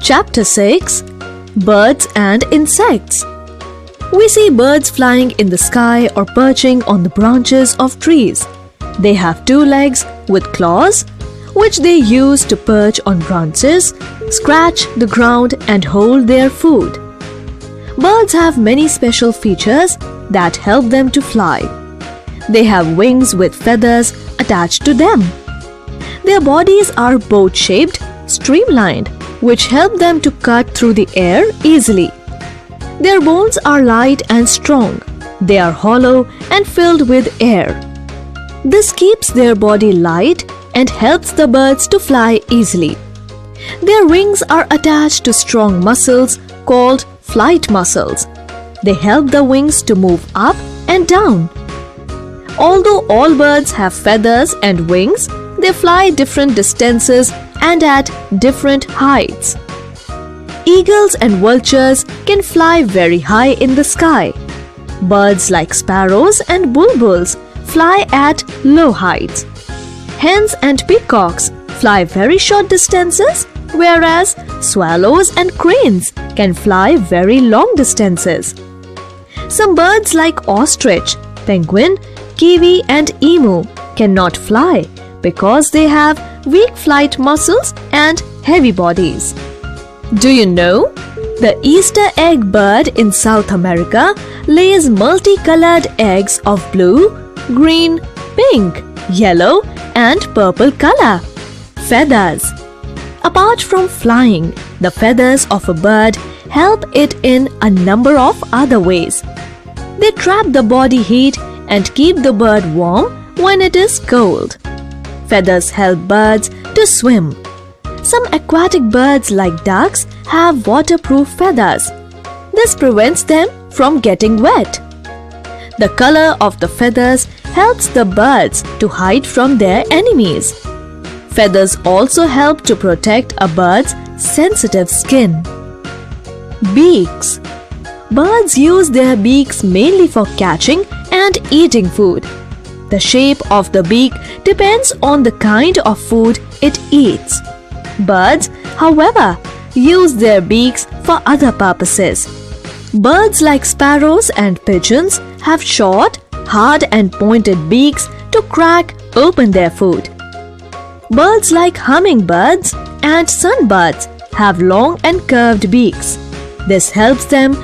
Chapter 6 Birds and Insects. We see birds flying in the sky or perching on the branches of trees. They have two legs with claws, which they use to perch on branches, scratch the ground, and hold their food. Birds have many special features that help them to fly. They have wings with feathers attached to them. Their bodies are boat-shaped, streamlined, which help them to cut through the air easily. Their bones are light and strong. They are hollow and filled with air. This keeps their body light and helps the birds to fly easily. Their wings are attached to strong muscles called flight muscles. They help the wings to move up and down. Although all birds have feathers and wings, they fly different distances and at different heights. Eagles and vultures can fly very high in the sky. Birds like sparrows and bulbuls fly at low heights. Hens and peacocks fly very short distances, whereas swallows and cranes can fly very long distances. Some birds like ostrich, penguin, kiwi, and emu cannot fly because they have weak flight muscles and heavy bodies. Do you know? The Easter egg bird in South America lays multicolored eggs of blue, green, pink, yellow, and purple color. Feathers. Apart from flying, the feathers of a bird help it in a number of other ways. They trap the body heat and keep the bird warm when it is cold. Feathers help birds to swim. Some aquatic birds like ducks have waterproof feathers. This prevents them from getting wet. The color of the feathers helps the birds to hide from their enemies. Feathers also help to protect a bird's sensitive skin. Beaks. Birds use their beaks mainly for catching and eating food. The shape of the beak depends on the kind of food it eats. Birds, however, use their beaks for other purposes. Birds like sparrows and pigeons have short, hard and pointed beaks to crack open their food. Birds like hummingbirds and sunbirds have long and curved beaks. This helps them